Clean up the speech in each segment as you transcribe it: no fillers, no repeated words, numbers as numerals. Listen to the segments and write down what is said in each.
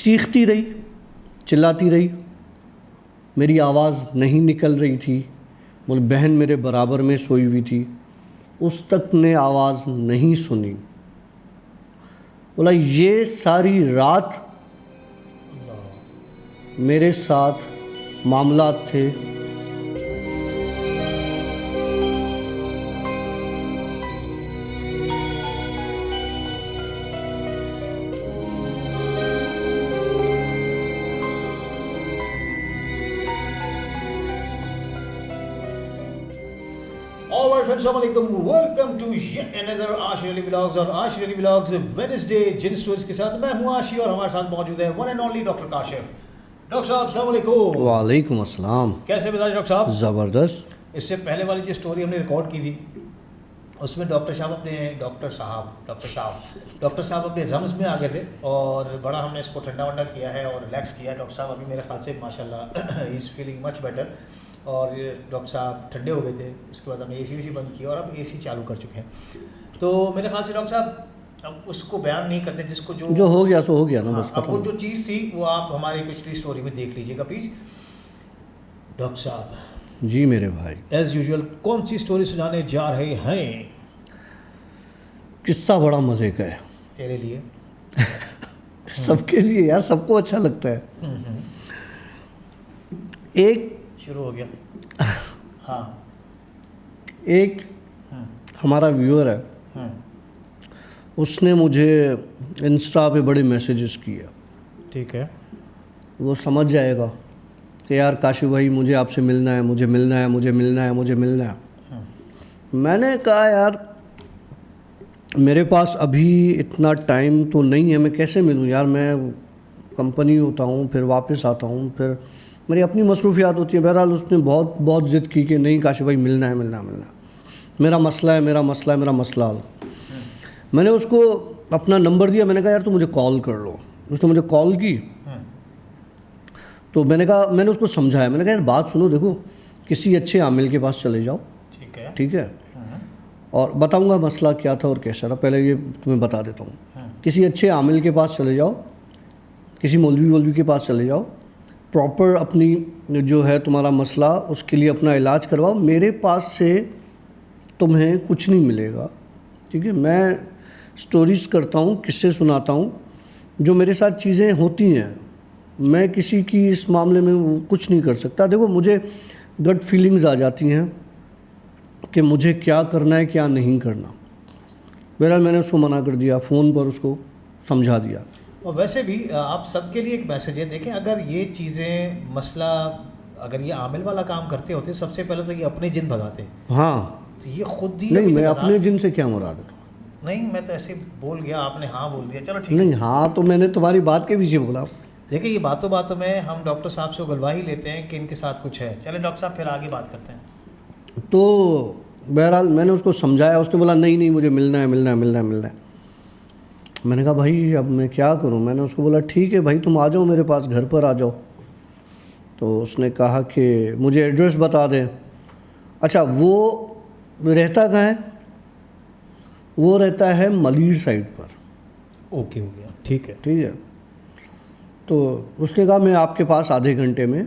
چیختی رہی, چلاتی رہی, میری آواز نہیں نکل رہی تھی. بولے بہن میرے برابر میں سوئی ہوئی تھی, اس تک نے آواز نہیں سنی. بولا یہ ساری رات میرے ساتھ معاملات تھے. السلام علیکم, welcome to yet another Aashi Ali vlogs اور عاشی علی ولاگز وینسڈے جن سٹوریز کے ساتھ. میں ہوں عاشی اور ہمارے ساتھ موجود ہے one and only doctor Kashif. Doctor صاحب السلام علیکم. وعلیکم السلام. کیسے مزاج ڈاکٹر صاحب؟ زبردست. اس سے پہلے والی جو سٹوری ہم نے ریکارڈ کی تھی اس میں ڈاکٹر صاحب اپنے رمز میں آ گئے تھے اور بڑا ہم نے اس کو ٹھنڈا ونڈا کیا ہے اور ریلیکس کیا ہے. ڈاکٹر صاحب ابھی میرے خیال سے ماشاء اللہ ہی از فیلنگ مچ بیٹر, اور ڈاکٹر صاحب ٹھنڈے ہو گئے تھے. اس کے بعد ہم نے اے سی بند کیا اور اب اے سی چالو کر چکے ہیں. تو میرے خیال سے ڈاکٹر صاحب اب اس کو بیان نہیں کرتے جس کو جو ہو گیا سو ہو گیا نا. بس اب وہ جو چیز تھی وہ آپ ہماری پچھلی سٹوری میں دیکھ لیجیے گا پلیز. ڈاکٹر صاحب جی میرے بھائی, ایز یوزول کون سی سٹوری سنانے جا رہے ہیں؟ قصہ بڑا مزے کا ہے تیرے لیے, سب کے لیے یار, سب کو اچھا لگتا ہے. ایک شروع ہو گیا. ہاں, ایک ہمارا ویور ہے, اس نے مجھے انسٹا پہ بڑے میسیجز کیا. ٹھیک ہے, وہ سمجھ جائے گا کہ یار کاشف بھائی مجھے آپ سے ملنا ہے, مجھے ملنا ہے, مجھے ملنا ہے, مجھے ملنا ہے. میں نے کہا یار میرے پاس ابھی اتنا ٹائم تو نہیں ہے, میں کیسے ملوں یار, میں کمپنی ہوتا ہوں, پھر واپس آتا ہوں, پھر میری اپنی مصروفیات ہوتی ہیں. بہرحال اس نے بہت ضد کی کہ نہیں کاشف بھائی ملنا ہے, میرا مسئلہ ہے, میرا مسئلہ حل. میں نے اس کو اپنا نمبر دیا, میں نے کہا یار تو مجھے کال کر لو. اس نے مجھے کال کی تو میں نے اس کو سمجھایا. میں نے کہا یار بات سنو, دیکھو کسی اچھے عامل کے پاس چلے جاؤ, ٹھیک ہے, اور بتاؤں گا مسئلہ کیا تھا اور کیسا رہا. پہلے یہ تمہیں بتا دیتا ہوں. کسی اچھے عامل کے پاس چلے جاؤ, کسی مولوی کے پاس چلے جاؤ, پراپر اپنی جو ہے تمہارا مسئلہ اس کے لیے اپنا علاج کرواؤ. میرے پاس سے تمہیں کچھ نہیں ملے گا, ٹھیک ہے. میں سٹوریز کرتا ہوں, قصے سناتا ہوں, جو میرے ساتھ چیزیں ہوتی ہیں. میں کسی کی اس معاملے میں کچھ نہیں کر سکتا. دیکھو مجھے گٹ فیلنگز آ جاتی ہیں کہ مجھے کیا کرنا ہے کیا نہیں کرنا. بہرحال میں نے اس کو منع کر دیا, فون پر اس کو سمجھا دیا. اور ویسے بھی آپ سب کے لیے ایک میسیج ہے, دیکھیں اگر یہ چیزیں مسئلہ اگر یہ عامل والا کام کرتے ہوتے سب سے پہلے تو یہ اپنے جن بھگاتے. ہاں, تو یہ خود ہی نہیں میں اپنے جن سے کیا مراد ہے. نہیں میں تو ایسے بول گیا, آپ نے ہاں بول دیا, چلو ٹھیک ہے. نہیں ہاں تو میں نے تمہاری بات کے پیچھے بولا. دیکھیں یہ باتوں میں ہم ڈاکٹر صاحب سے اگلوا ہی لیتے ہیں کہ ان کے ساتھ کچھ ہے. چلیں ڈاکٹر صاحب پھر آگے بات کرتے ہیں. تو بہرحال میں نے اس کو سمجھایا. اس نے بولا نہیں مجھے ملنا ہے. میں نے کہا بھائی اب میں کیا کروں. میں نے اس کو بولا ٹھیک ہے بھائی تم آ جاؤ میرے پاس, گھر پر آ جاؤ. تو اس نے کہا کہ مجھے ایڈریس بتا دیں. اچھا وہ رہتا کہاں ہے؟ وہ رہتا ہے ملیر سائڈ پر. اوکے ہو گیا, ٹھیک ہے. تو اس نے کہا میں آپ کے پاس آدھے گھنٹے میں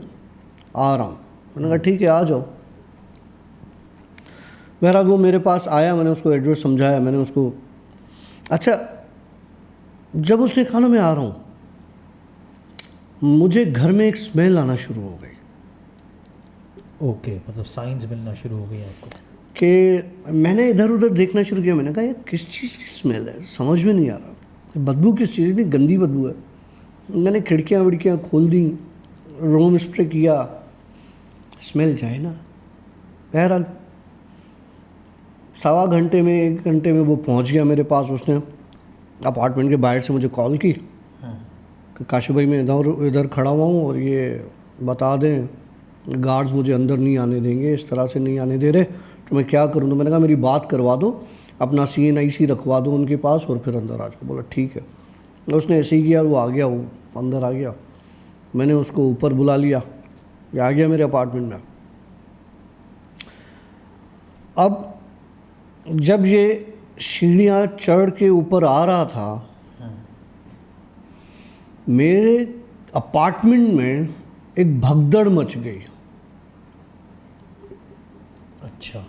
آ رہا ہوں. میں نے کہا ٹھیک ہے آ جاؤ. بہرحال وہ میرے پاس آیا, میں نے اس کو ایڈریس سمجھایا. میں نے اس کو اچھا جب اس نے کہا نا میں آ رہا ہوں, مجھے گھر میں ایک اسمیل آنا شروع ہو گئی. اوکے, مطلب سائنس ملنا شروع ہو گئی آپ کو کہ میں نے ادھر ادھر دیکھنا شروع کیا. میں نے کہا یہ کس چیز کی اسمیل ہے, سمجھ میں نہیں آ رہا. بدبو کس چیز کی, گندی بدبو ہے. میں نے کھڑکیاں کھول دیں, روم اسپرے کیا, اسمیل جائے نا. بہرحال 1.25 گھنٹے میں وہ پہنچ گیا میرے پاس. اس نے اپارٹمنٹ کے باہر سے مجھے کال کی کہ کاشف بھائی میں ادھر کھڑا ہوا ہوں اور یہ بتا دیں گارڈز مجھے اندر نہیں آنے دیں گے, اس طرح سے نہیں آنے دے رہے, تو میں کیا کروں. تو میں نے کہا میری بات کروا دو, اپنا CNIC رکھوا دو ان کے پاس اور پھر اندر آ جاؤ. بولا ٹھیک ہے. اس نے ایسے ہی کیا, وہ آ گیا, وہ اندر آ گیا. میں نے اس کو اوپر بلا لیا, یہ آ گیا میرے اپارٹمنٹ میں. اب جب یہ سیڑھیاں چڑھ کے اوپر آ رہا تھا, میرے اپارٹمنٹ میں ایک بھگدڑ مچ گئی. اچھا.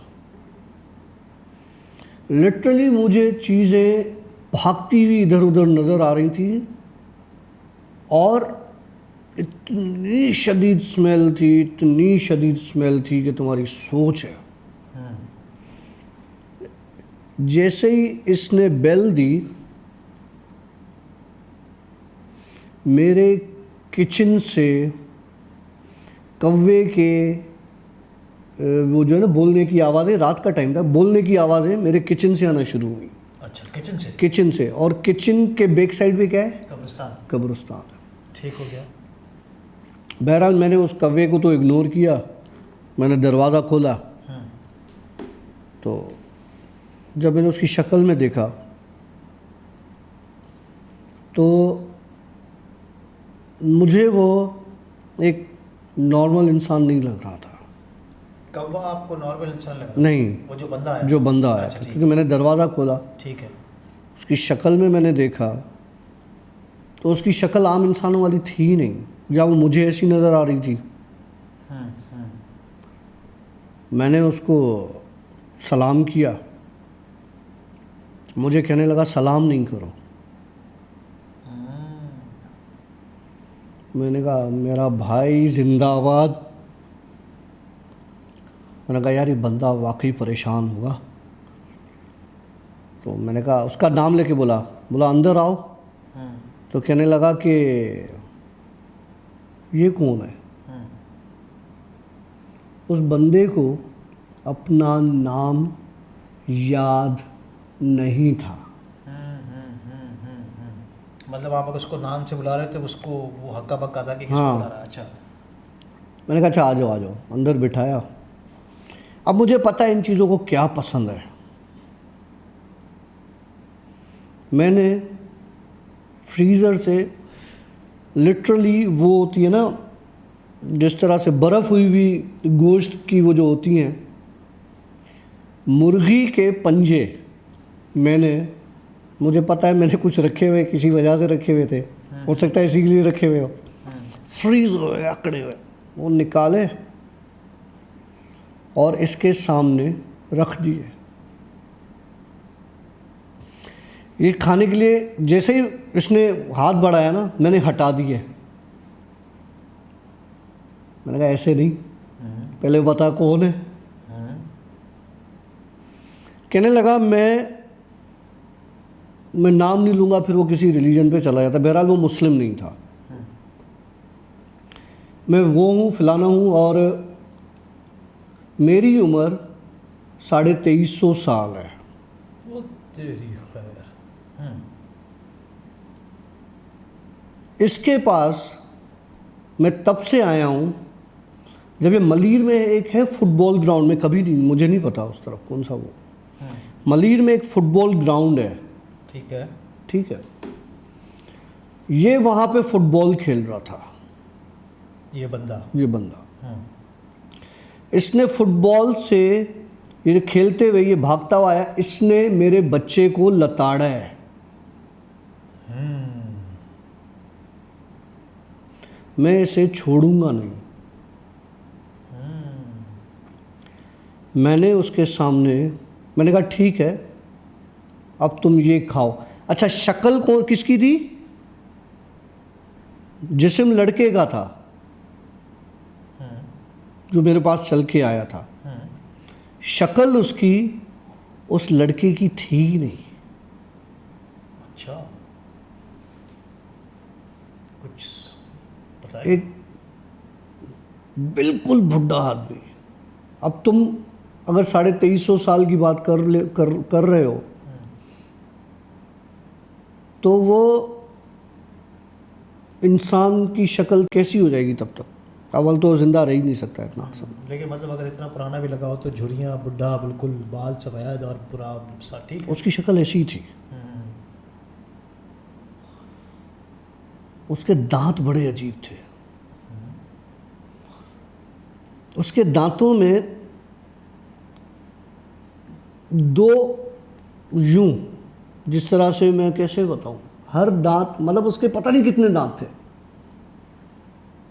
لٹرلی مجھے چیزیں بھاگتی ہوئی ادھر ادھر نظر آ رہی تھیں اور اتنی شدید اسمیل تھی کہ تمہاری سوچ ہے. جیسے ہی اس نے بیل دی میرے کچن سے کوے کے وہ جو ہے نا بولنے کی آوازیں، رات کا ٹائم تھا، بولنے کی آوازیں میرے کچن سے آنا شروع ہوئیں. اچھا کچن سے. اور کچن کے بیک سائڈ پہ کیا ہے؟ قبرستان. ٹھیک ہو گیا. بہرحال میں نے اس کوے کو تو اگنور کیا. میں نے دروازہ کھولا تو جب میں نے اس کی شکل میں دیکھا تو مجھے وہ ایک نارمل انسان نہیں لگ رہا تھا. کوا آپ کو نارمل انسان لگا؟ نہیں، وہ جو بندہ آیا تھا. کیونکہ میں نے دروازہ کھولا، ٹھیک ہے، اس کی شکل میں نے دیکھا تو اس کی شکل عام انسانوں والی تھی ہی نہیں، یا وہ مجھے ایسی نظر آ رہی تھی. میں نے اس کو سلام کیا. مجھے کہنے لگا سلام نہیں کرو. میں نے کہا میرا بھائی زندہ آباد. میں نے کہا یار یہ بندہ واقعی پریشان ہوگا. تو میں نے کہا، اس کا نام لے کے بولا اندر آؤ. تو کہنے لگا کہ یہ کون ہے؟ اس بندے کو اپنا نام یاد نہیں تھا. مطلب آپ اگر اس کو نام سے بلا رہے تھے، اس کو وہ ہکا بکا تھا کہ کس کو بلا رہا ہے. اچھا. میں نے کہا اچھا آ جاؤ. اندر بٹھایا. اب مجھے پتہ ہے ان چیزوں کو کیا پسند ہے. میں نے فریزر سے لٹرلی وہ ہوتی ہے نا جس طرح سے برف ہوئی گوشت کی وہ جو ہوتی ہیں مرغی کے پنجے، مجھے پتہ ہے میں نے کچھ رکھے ہوئے، کسی وجہ سے رکھے ہوئے تھے، ہو سکتا ہے اسی کے لیے رکھے ہوئے ہو، فریز ہوئے اکڑے ہوئے، وہ نکالے اور اس کے سامنے رکھ دیے. یہ کھانے کے لیے جیسے ہی اس نے ہاتھ بڑھایا نا میں نے ہٹا دیے. میں نے کہا ایسے نہیں، پہلے بتا کون ہے. کہنے لگا میں نام نہیں لوں گا، پھر وہ کسی ریلیجن پہ چلا جاتا. بہرحال وہ مسلم نہیں تھا. میں وہ ہوں فلانا ہوں اور میری عمر 2350 سال ہے. وہ تیری خیر. اس کے پاس میں تب سے آیا ہوں جب یہ ملیر میں ایک ہے فٹ بال گراؤنڈ، میں کبھی نہیں، مجھے نہیں پتا اس طرف کون سا وہ، ملیر میں ایک فٹ بال گراؤنڈ ہے. ٹھیک ہے. یہ وہاں پہ فٹ بال کھیل رہا تھا یہ بندہ. اس نے فٹ بال سے یہ کھیلتے ہوئے یہ بھاگتا ہوا آیا، اس نے میرے بچے کو لتاڑا ہے. میں اسے چھوڑوں گا نہیں. میں نے اس کے سامنے میں نے کہا ٹھیک ہے اب تم یہ کھاؤ. اچھا شکل کس کی تھی؟ جسم لڑکے کا تھا جو میرے پاس چل کے آیا تھا. شکل اس کی اس لڑکے کی تھی نہیں. اچھا. کچھ ایک بالکل بڈھا آدمی. اب تم اگر 2350 سال کی بات کر رہے ہو تو وہ انسان کی شکل کیسی ہو جائے گی تب تک؟ اول تو زندہ رہ ہی نہیں سکتا اتنا آسان. لیکن مطلب اگر اتنا پرانا بھی لگا ہو تو جھریاں، بڈھا، بالکل بال سفید اور پورا ٹھیک ہے. اس کی شکل ایسی تھی. اس کے دانت بڑے عجیب تھے. اس کے دانتوں میں دو یوں، جس طرح سے میں کیسے بتاؤں، ہر دانت مطلب اس کے پتہ نہیں کتنے دانت تھے.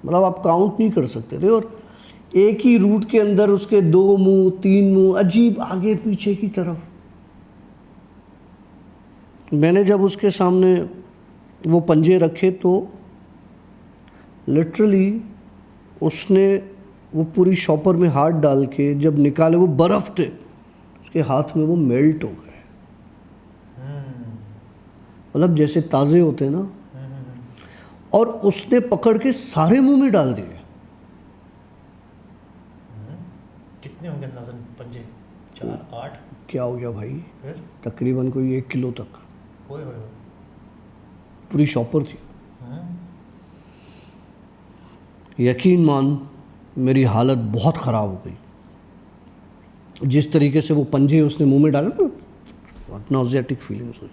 مطلب آپ کاؤنٹ نہیں کر سکتے تھے. اور ایک ہی روٹ کے اندر اس کے 2 منہ 3 منہ عجیب آگے پیچھے کی طرف. میں نے جب اس کے سامنے وہ پنجے رکھے تو لٹرلی اس نے وہ پوری شاپر میں ہاتھ ڈال کے جب نکالے وہ برف تھے اس کے ہاتھ میں وہ میلٹ ہو گئے, مطلب جیسے تازے ہوتے ہیں نا. اور اس نے پکڑ کے سارے منہ میں ڈال دیے. کتنے ہوں گے اندازاً پنجے؟ 4 8 کیا ہو گیا بھائی؟ پھر تقریباً کوئی 1 کلو تک ہوئے ہوئے پوری شاپر تھی. یقین مان میری حالت بہت خراب ہو گئی. جس طریقے سے وہ پنجے اس نے منہ میں ڈالے نا, نوزیٹک فیلنگس ہوئی.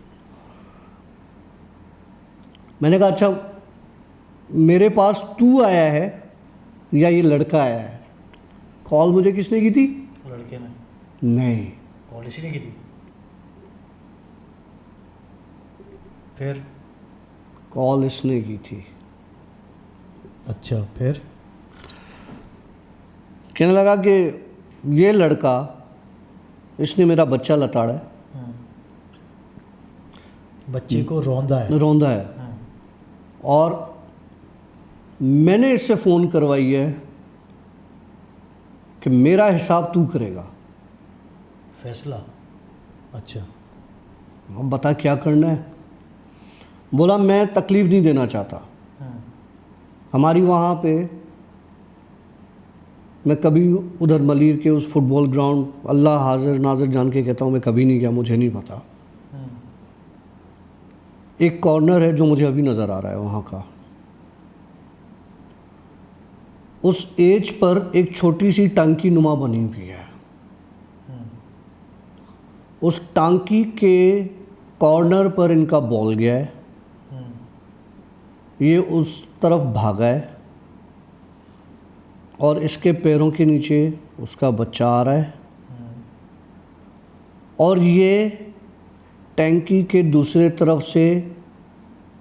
میں نے کہا اچھا میرے پاس تو آیا ہے یا یہ لڑکا آیا ہے؟ کال مجھے کس نے کی تھی؟ لڑکے نے. نہیں, کال اسی نے کی تھی. پھر کال اس نے کی تھی. اچھا پھر کہنے لگا کہ یہ لڑکا اس نے میرا بچہ لتاڑا ہے, بچے کو روندا ہے اور میں نے اس سے فون کروائی ہے کہ میرا حساب تو کرے گا. فیصلہ. اچھا اب بتا کیا کرنا ہے؟ بولا میں تکلیف نہیں دینا چاہتا. ہماری وہاں پہ میں کبھی ادھر ملیر کے اس فٹ بال گراؤنڈ اللہ حاضر ناظر جان کے کہتا ہوں میں کبھی نہیں گیا, مجھے نہیں پتا. ایک کارنر ہے جو مجھے ابھی نظر آ رہا ہے وہاں کا. اس ایج پر ایک چھوٹی سی ٹانکی نما بنی ہوئی ہے. اس ٹانکی کے کارنر پر ان کا بال گیا ہے, یہ اس طرف بھاگا ہے اور اس کے پیروں کے نیچے اس کا بچہ آ رہا ہے اور یہ ٹینکی کے دوسرے طرف سے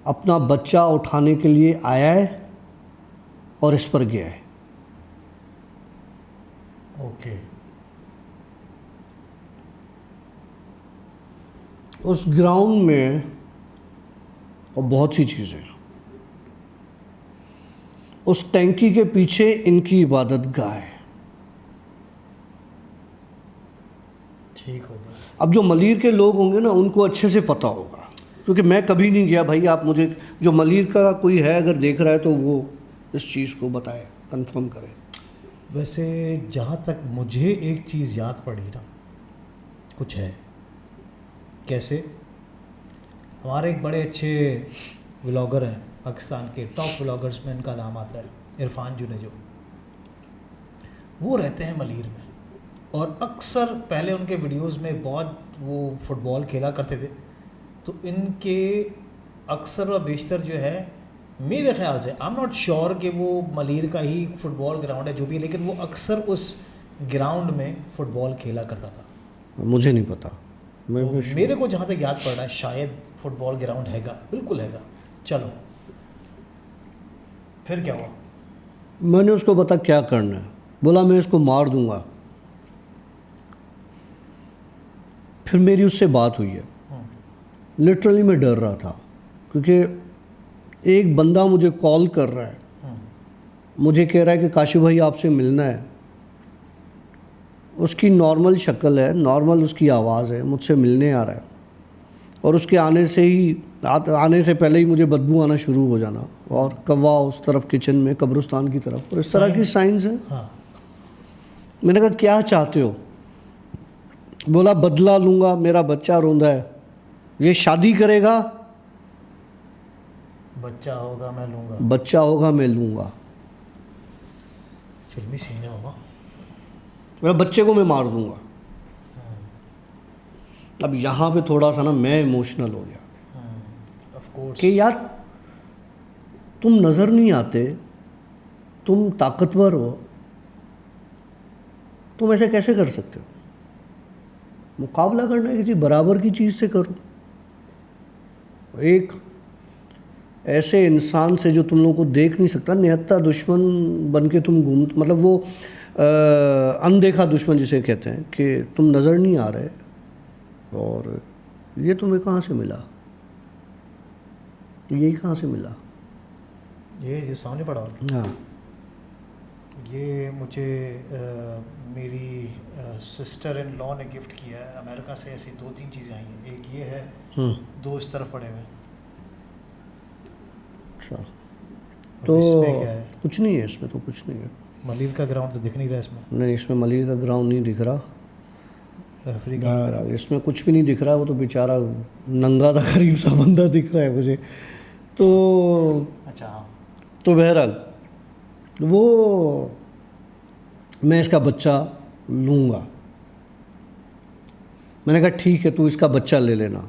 اپنا بچہ اٹھانے کے لیے آیا ہے اور اس پر گیا ہے. اوکے. اس گراؤنڈ میں اور بہت سی چیزیں, اس ٹینکی کے پیچھے ان کی عبادت گاہ ہے. ٹھیک ہو گیا. اب جو ملیر کے لوگ ہوں گے نا ان کو اچھے سے پتہ ہوگا, کیونکہ میں کبھی نہیں گیا بھائی. آپ مجھے جو ملیر کا کوئی ہے اگر دیکھ رہا ہے تو وہ اس چیز کو بتائے, کنفرم کرے. ویسے جہاں تک مجھے ایک چیز یاد پڑی نا, کچھ ہے. کیسے؟ ہمارے ایک بڑے اچھے ولاگر ہیں پاکستان کے, ٹاپ ولاگرز میں ان کا نام آتا ہے, عرفان جنیجو. وہ رہتے ہیں ملیر میں اور اکثر پہلے ان کے ویڈیوز میں بہت وہ فٹ بال کھیلا کرتے تھے. تو ان کے اکثر و بیشتر جو ہے میرے خیال سے آئی ایم ناٹ شیور کہ وہ ملیر کا ہی فٹ بال گراؤنڈ ہے جو بھی, لیکن وہ اکثر اس گراؤنڈ میں فٹ بال کھیلا کرتا تھا. مجھے نہیں پتا, میرے کو جہاں تک یاد پڑ رہا ہے شاید فٹ بال گراؤنڈ ہے گا, بالکل ہے گا. چلو پھر کیا ہوا؟ میں نے اس کو بتا کیا کرنا ہے, بولا میں اس کو مار دوں گا. پھر میری اس سے بات ہوئی ہے. لٹرلی میں ڈر رہا تھا کیونکہ ایک بندہ مجھے کال کر رہا ہے, مجھے کہہ رہا ہے کہ کاشف بھائی آپ سے ملنا ہے. اس کی نارمل شکل ہے, نارمل اس کی آواز ہے, مجھ سے ملنے آ رہا ہے اور اس کے آنے سے پہلے ہی مجھے بدبو آنا شروع ہو جانا اور کوا اس طرف کچن میں قبرستان کی طرف, اور اس طرح کی سائنس ہے. میں نے کہا کیا چاہتے ہو؟ بولا بدلہ لوں گا, میرا بچہ روندا ہے, یہ شادی کرے گا, بچہ ہوگا میں لوں گا, بچہ ہوگا میں لوں گا. فلمی سین ہے بابا. میرا بچے کو میں مار دوں گا. اب یہاں پہ تھوڑا سا نا میں ایموشنل ہو گیا آف کورس کہ یار تم نظر نہیں آتے, تم طاقتور ہو, تم ایسے کیسے کر سکتے ہو؟ مقابلہ کرنا ہے کسی برابر کی چیز سے کرو. ایک ایسے انسان سے جو تم لوگوں کو دیکھ نہیں سکتا، نہتا دشمن بن کے تم گھوم، مطلب وہ اندیکھا دشمن جسے کہتے ہیں کہ تم نظر نہیں آ رہے، اور یہ تمہیں کہاں سے ملا، یہی کہاں سے ملا؟ یہ جو سامنے پڑا ہوا ہاں، یہ مجھے میری سسٹر ان لا نے گفٹ کیا ہے امریکہ سے. ایسی 2-3 چیزیں آئی ہیں. ایک یہ ہے، 2 اس طرف پڑے ہوئے ہیں. اچھا، اب تو اس میں کیا ہے؟ کچھ نہیں ہے اس میں، تو کچھ نہیں ہے. ملیل کا گراؤنڈ تو دکھ نہیں رہا اس میں. نہیں، اس میں ملیح کا گراؤنڈ نہیں دکھ رہا، ریفری کا اس میں کچھ بھی نہیں دکھ رہا. وہ تو بیچارہ ننگا تھا، غریب سا بندہ دکھ رہا ہے مجھے. تو اچھا ہاں، تو بہرحال وہ میں اس کا بچہ لوں گا. میں نے کہا ٹھیک ہے، تو اس کا بچہ لے لینا.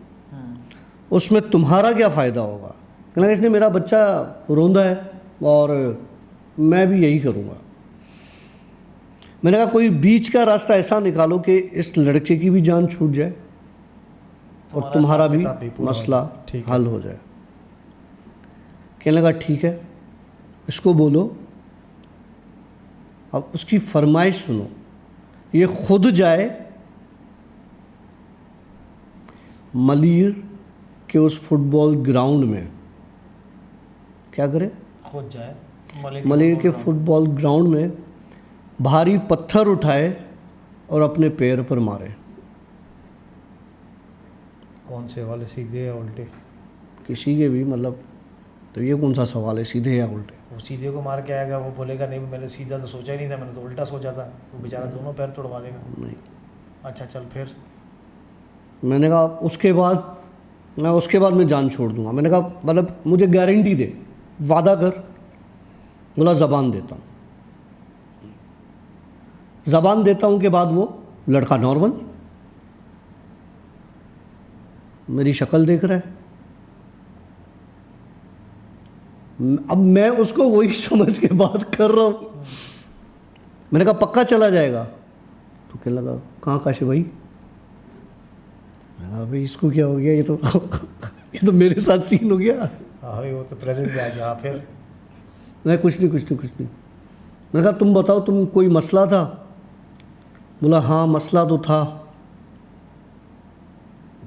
اس میں تمہارا کیا فائدہ ہوگا؟ کہنے لگا اس نے میرا بچہ روندا ہے اور میں بھی یہی کروں گا. میں نے کہا کوئی بیچ کا راستہ ایسا نکالو کہ اس لڑکے کی بھی جان چھوٹ جائے اور تمہارا بھی مسئلہ حل ہو جائے. کہنے لگا ٹھیک ہے، اس کو بولو. اب اس کی فرمائش سنو، یہ خود جائے ملیر کے اس فٹ بال گراؤنڈ میں. کیا کرے؟ خود جائے ملیر کے فٹ بال گراؤنڈ میں بھاری پتھر اٹھائے اور اپنے پیر پر مارے. کون سے والے، سیدھے یا الٹے؟ کسی کے بھی، مطلب تو یہ کون سا سوال ہے سیدھے یا الٹے؟ وہ سیدھے کو مار کے آئے گا، وہ بولے گا نہیں میں نے سیدھا تو سوچا ہی نہیں تھا، میں نے تو الٹا سوچا تھا. وہ بیچارہ دونوں پیر توڑوا دے گا. نہیں. اچھا چل پھر. میں نے کہا اس کے بعد میں جان چھوڑ دوں گا. میں نے کہا مطلب مجھے گارنٹی دے، وعدہ کر. بولا زبان دیتا ہوں. زبان دیتا ہوں کے بعد وہ لڑکا نارمل میری شکل دیکھ رہا ہے. اب میں اس کو وہی سمجھ کے بات کر رہا ہوں. میں نے کہا پکا چلا جائے گا؟ تو کہنے لگا کہاں کاشف بھائی؟ میں نے کہا بھائی اس کو کیا ہو گیا، یہ تو میرے ساتھ سین ہو گیا. ہاں وہ تو پریزنٹ میں آ گیا. پھر میں کچھ نہیں. میں نے کہا تم بتاؤ تم کوئی مسئلہ تھا؟ بولا ہاں مسئلہ تو تھا.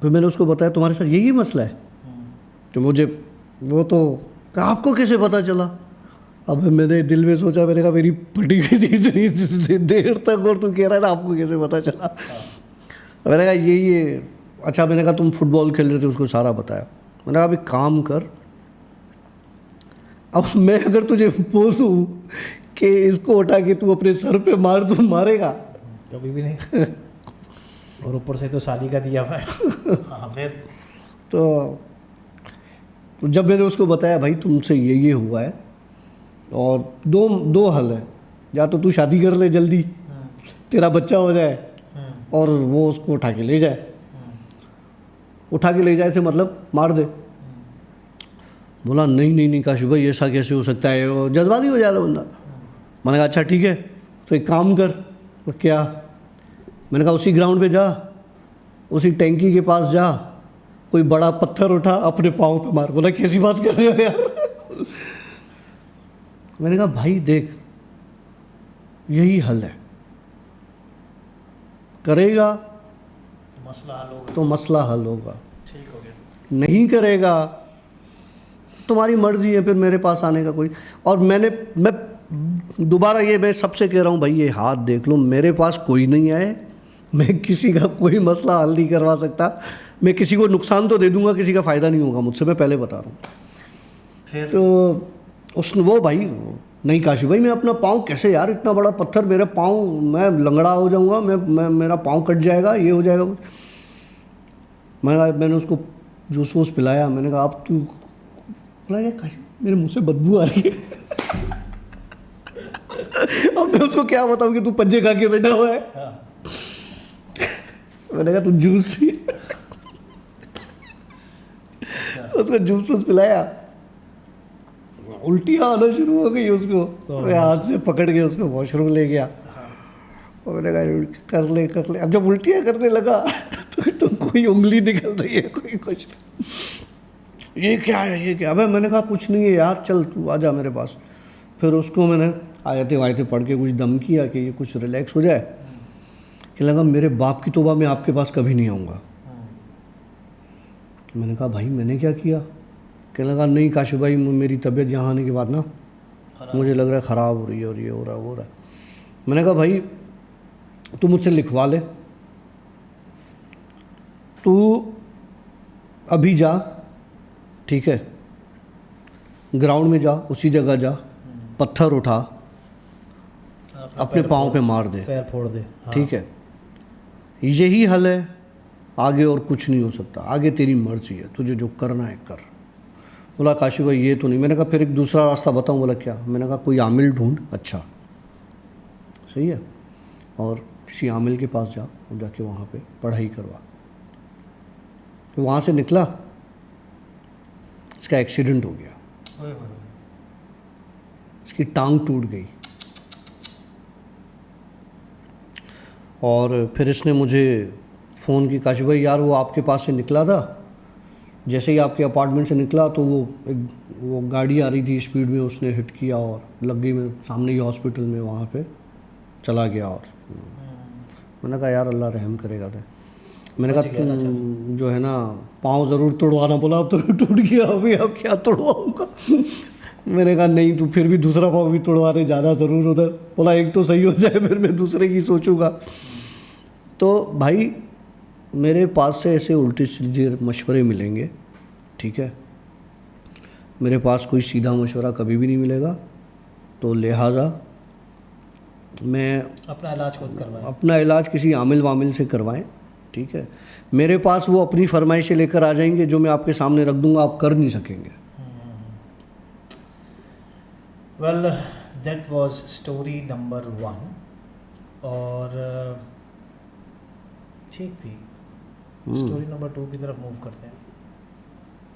پھر میں نے اس کو بتایا تمہارے ساتھ یہی مسئلہ ہے. تو مجھے وہ تو کہ آپ کو کیسے پتہ چلا؟ اب میں نے دل میں سوچا، میں نے کہا میری پھٹی ہوئی تھی اتنی دیر تک اور تو کہہ رہا تھا آپ کو کیسے پتہ چلا؟ میں نے کہا یہی. اچھا میں نے کہا تم فٹ بال کھیل رہے تھے، اس کو سارا بتایا. میں نے کہا ابھی کام کر، اب میں اگر تجھے بولوں کہ اس کو اٹھا کے تو اپنے سر پہ مار، تو مارے گا؟ کبھی بھی نہیں. اور اوپر سے تو سالی کا دیا ہوا ہے. ہاں پھر تو جب میں نے اس کو بتایا بھائی تم سے یہ ہوا ہے اور دو حل ہے، یا تو شادی کر لے جلدی، تیرا بچہ ہو جائے، اور وہ اس کو اٹھا کے لے جائے. اٹھا کے لے جائے سے مطلب مار دے. بولا نہیں کاشف بھائی ایسا کیسے ہو سکتا ہے، وہ جذباتی ہو جائے گا بندہ. میں نے کہا اچھا ٹھیک ہے تو ایک کام کر. کیا؟ میں نے کہا اسی گراؤنڈ پہ جا، اسی ٹینکی کے پاس جا، کوئی بڑا پتھر اٹھا اپنے پاؤں پہ مار. بولا کیسی بات کر رہے ہو یار؟ میں نے کہا بھائی دیکھ یہی حل ہے، کرے گا مسئلہ حل ہوگا. تو مسئلہ حل ہوگا، ٹھیک ہو گیا. نہیں کرے گا تمہاری مرضی ہے پھر میرے پاس آنے کا کوئی. اور میں دوبارہ یہ میں سب سے کہہ رہا ہوں بھائی یہ ہاتھ دیکھ لو، میرے پاس کوئی نہیں آئے، میں کسی کا کوئی مسئلہ حل نہیں کروا سکتا. میں کسی کو نقصان تو دے دوں گا، کسی کا فائدہ نہیں ہوگا مجھ سے، میں پہلے بتا رہا ہوں. تو وہ بھائی نہیں کاشف بھائی میں اپنا پاؤں کیسے یار، اتنا بڑا پتھر میرے پاؤں، میں لنگڑا ہو جاؤں گا، میں میرا پاؤں کٹ جائے گا، یہ ہو جائے گا. میں نے اس کو جوس ووس پلایا. میں نے کہا اب تو بولا کیا کاشف میرے منہ سے بدبو آ رہی ہے. اب میں اس کو کیا بتاؤں کہ تو پنجے کھا کے بیٹھا ہوا ہے. میں نے کہا تو جوس پی. اس کو جوس ووس پلایا، الٹیاں آنا شروع ہو گئی اس کو. میں ہاتھ سے پکڑ کے اس کو واش روم لے گیا. اور میں نے کہا کر لے. اب جب الٹیاں کرنے لگا تو کوئی انگلی نکل رہی ہے، کوئی کچھ. یہ کیا ہے یہ کیا. ابے میں نے کہا کچھ نہیں ہے یار, چل تو آ جا میرے پاس. پھر اس کو میں نے آیتیں وایتیں پڑھ کے کچھ دم کیا کہ یہ کچھ ریلیکس ہو جائے. کہ لگا میرے باپ کی توبہ میں آپ کے پاس کبھی نہیں آؤں گا. میں نے کہا بھائی میں نے کیا کیا؟ کہ لگا نہیں کاشف بھائی میری طبیعت یہاں آنے کے بعد نا مجھے لگ رہا ہے خراب ہو رہی ہے اور یہ ہو رہا ہے وہ ہو رہا ہے. میں نے کہا بھائی تو مجھ سے لکھوا لے, تو ابھی جا ٹھیک ہے, گراؤنڈ میں جا, اسی جگہ جا, پتھر اٹھا اپنے پاؤں پہ مار دے, پیر پھوڑ دے, ٹھیک ہے, یہی حل ہے, آگے اور کچھ نہیں ہو سکتا, آگے تیری مرضی ہے, تجھے جو کرنا ہے کر. بولا کاشف بھائی یہ تو نہیں. میں نے کہا پھر ایک دوسرا راستہ بتاؤں. بولا کیا؟ میں نے کہا کوئی عامل ڈھونڈ. اچھا صحیح ہے, اور کسی عامل کے پاس جا, جا کے وہاں پہ پڑھائی کروا. وہاں سے نکلا, اس کا ایکسیڈنٹ ہو گیا, اس کی ٹانگ ٹوٹ گئی. اور پھر اس نے مجھے فون کی, کاشف بھائی یار وہ آپ کے پاس سے نکلا تھا, جیسے ہی آپ کے اپارٹمنٹ سے نکلا تو وہ گاڑی آ رہی تھی اسپیڈ میں, اس نے ہٹ کیا اور لگ گئی میں سامنے ہی ہاسپٹل میں, وہاں پہ چلا گیا. اور میں نے کہا یار اللہ رحم کرے گا. میں نے کہا جو ہے نا پاؤں ضرور توڑوانا. بولا اب تو ٹوٹ گیا, ابھی اب کیا توڑواؤں گا. میں نے کہا نہیں تو پھر بھی دوسرا پاؤں بھی توڑوانے جانا ضرور ادھر. بولا ایک تو صحیح ہو جائے پھر میں دوسرے کی سوچوں گا. تو بھائی میرے پاس سے ایسے الٹے سیدھے مشورے ملیں گے, ٹھیک ہے, میرے پاس کوئی سیدھا مشورہ کبھی بھی نہیں ملے گا. تو لہٰذا میں اپنا علاج خود کروائیں, اپنا علاج کسی عامل وامل سے کروائیں, ٹھیک ہے. میرے پاس وہ اپنی فرمائشیں لے کر آ جائیں گے جو میں آپ کے سامنے رکھ دوں گا, آپ کر نہیں سکیں گے. Well that was story number 1. اور ٹھیک تھی, اسٹوری نمبر 2 کی طرف موو کرتے ہیں,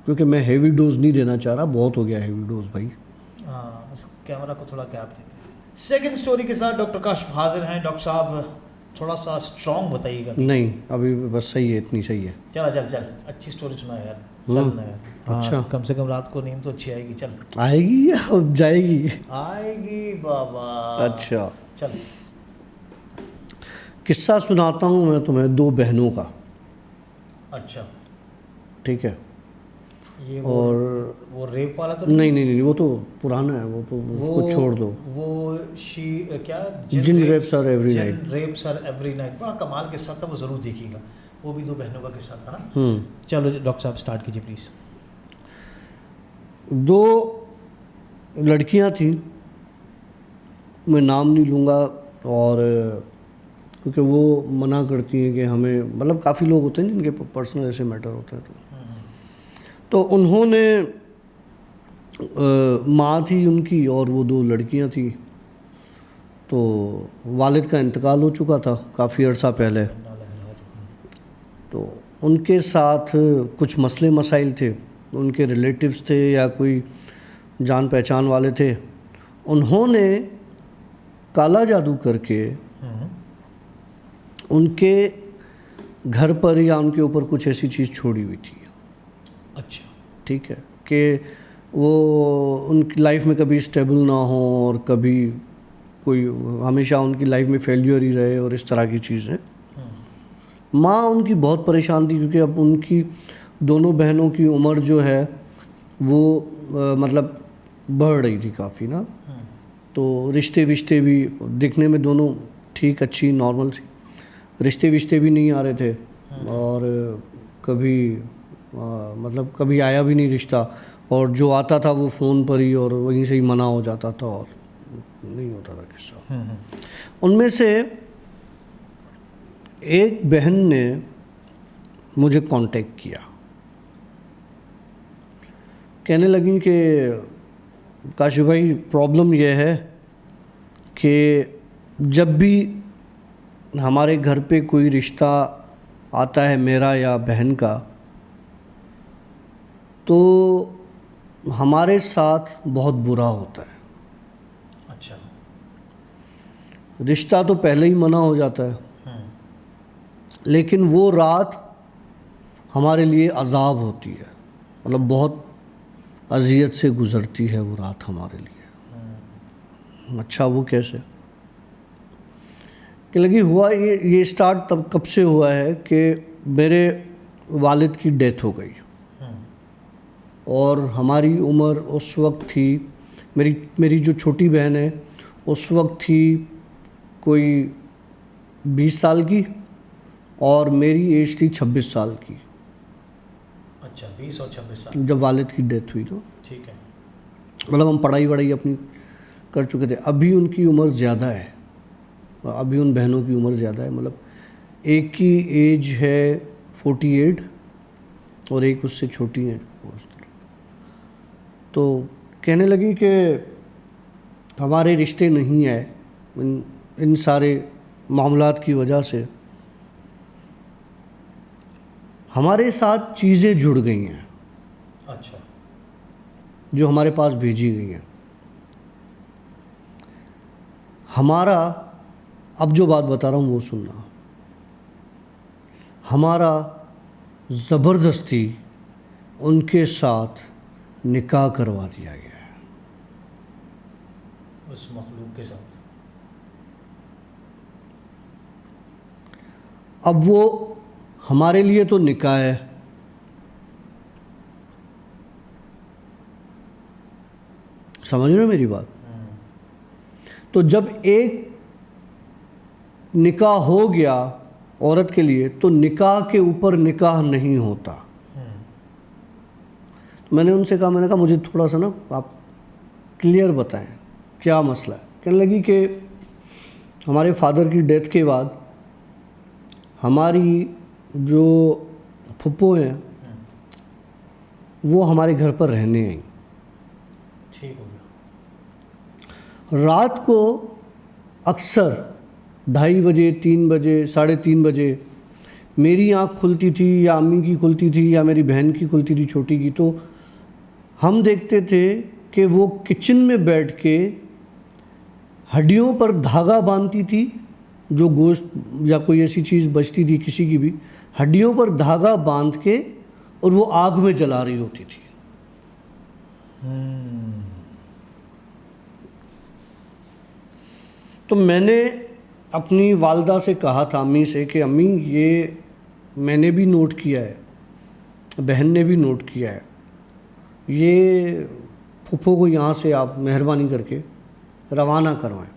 کیونکہ میں ہیوی ڈوز نہیں دینا چاہ رہا, بہت ہو گیا ہیوی ڈوز بھائی. ہاں اس کیمرہ کو تھوڑا گیپ دیتے ہیں. سیکنڈ اسٹوری کے ساتھ ڈاکٹر کاشف حاضر ہیں. ڈاکٹر صاحب تھوڑا سا اسٹرانگ بتائیے گا. نہیں ابھی بس صحیح ہے, اتنی صحیح ہے. چل اچھی اسٹوری سنا یار, چل نا یار. اچھا کم سے کم رات کو نیند تو اچھی آئے گی. چل آئے گی یا جائے گی؟ آئے گی بابا. اچھا چل قصہ سناتا ہوں میں تمہیں 2 بہنوں کا. اچھا ٹھیک ہے. یہ اور وہ ریپ والا تو نہیں وہ تو پرانا ہے, وہ تو اس کو چھوڑ دو. وہ کیا جن ریپس آر ایوری نائٹ. جن ریپس آر ایوری نائٹ, بڑا کمال قصہ تھا, وہ ضرور دیکھیے گا. وہ بھی 2 بہنوں کا قصہ تھا نا. چلو ڈاکٹر صاحب اسٹارٹ کیجیے پلیز. 2 لڑکیاں تھیں, میں نام نہیں لوں گا, اور کیونکہ وہ منع کرتی ہیں کہ ہمیں, مطلب کافی لوگ ہوتے ہیں جن کے پرسنل ایسے میٹر ہوتے ہیں. تو انہوں نے ماں تھی ان کی, اور وہ 2 لڑکیاں تھیں. تو والد کا انتقال ہو چکا تھا کافی عرصہ پہلے. تو ان کے ساتھ کچھ مسئلے مسائل تھے, ان کے ریلیٹیوز تھے یا کوئی جان پہچان والے تھے. انہوں نے کالا جادو کر کے ان کے گھر پر یا ان کے اوپر کچھ ایسی چیز چھوڑی ہوئی تھی. اچھا ٹھیک ہے, کہ وہ ان کی لائف میں کبھی اسٹیبل نہ ہوں, اور کبھی کوئی ہمیشہ ان کی لائف میں فیلیور ہی رہے, اور اس طرح کی چیزیں. ماں ان کی بہت پریشان تھی, کیونکہ اب ان کی دونوں بہنوں کی عمر جو ہے وہ مطلب بڑھ رہی تھی کافی نا. تو رشتے بھی دکھنے میں دونوں ٹھیک اچھی نارمل سی, رشتے بھی نہیں آ رہے تھے, اور کبھی مطلب کبھی آیا بھی نہیں رشتہ, اور جو آتا تھا وہ فون پر ہی, اور وہیں سے ہی منع ہو جاتا تھا, اور نہیں ہوتا تھا قصہ. ان میں سے ایک بہن نے مجھے کانٹیکٹ کیا, کہنے لگیں کہ کاشف بھائی پرابلم یہ ہے کہ جب بھی ہمارے گھر پہ کوئی رشتہ آتا ہے میرا یا بہن کا, تو ہمارے ساتھ بہت برا ہوتا ہے. اچھا رشتہ تو پہلے ہی منع ہو جاتا ہے, لیکن وہ رات ہمارے لیے عذاب ہوتی ہے. مطلب بہت اذیت سے گزرتی ہے وہ رات ہمارے لیے. اچھا وہ کیسے کہ لگی ہوا یہ اسٹارٹ تب کب سے ہوا ہے کہ میرے والد کی ڈیتھ ہو گئی اور ہماری عمر اس وقت تھی، میری جو چھوٹی بہن ہے اس وقت تھی کوئی 20 سال کی اور میری ایج تھی 26 سال کی. اچھا 20 اور 26 سال جب والد کی ڈیتھ ہوئی تو ٹھیک ہے. مطلب ہم پڑھائی وڑھائی اپنی کر چکے تھے. ابھی ان کی عمر زیادہ ہے، ابھی ان بہنوں کی عمر زیادہ ہے. مطلب ایک کی ایج ہے 48 اور ایک اس سے چھوٹی ہے. تو کہنے لگی کہ ہمارے رشتے نہیں آئے ان سارے معاملات کی وجہ سے. ہمارے ساتھ چیزیں جڑ گئی ہیں اچھا جو ہمارے پاس بھیجی گئی ہیں. ہمارا اب جو بات بتا رہا ہوں وہ سننا. ہمارا زبردستی ان کے ساتھ نکاح کروا دیا گیا ہے اس مخلوق کے ساتھ. اب وہ ہمارے لیے تو نکاح ہے، سمجھ رہے ہو میری بات؟ تو جب ایک نکاح ہو گیا عورت کے لیے تو نکاح کے اوپر نکاح نہیں ہوتا. تو میں نے ان سے کہا، میں نے کہا مجھے تھوڑا سا نا آپ کلیئر بتائیں کیا مسئلہ ہے. کہنے لگی کہ ہمارے فادر کی ڈیتھ کے بعد ہماری جو پھپھو ہیں وہ ہمارے گھر پر رہنے آئیں. ٹھیک ہو گیا. رات کو اکثر 2:30 بجے 3 بجے 3:30 بجے میری آنکھ کھلتی تھی یا امی کی کھلتی تھی یا میری بہن کی کھلتی تھی چھوٹی کی، تو ہم دیکھتے تھے کہ وہ کچن میں بیٹھ کے ہڈیوں پر دھاگا باندھتی تھی، جو گوشت یا کوئی ایسی چیز بچتی تھی کسی کی بھی، ہڈیوں پر دھاگا باندھ کے اور وہ آگ میں جلا رہی ہوتی تھی. تو میں نے اپنی والدہ سے کہا تھا، امی سے، کہ امی یہ میں نے بھی نوٹ کیا ہے، بہن نے بھی نوٹ کیا ہے، یہ پھپھو کو یہاں سے آپ مہربانی کر کے روانہ کروائیں.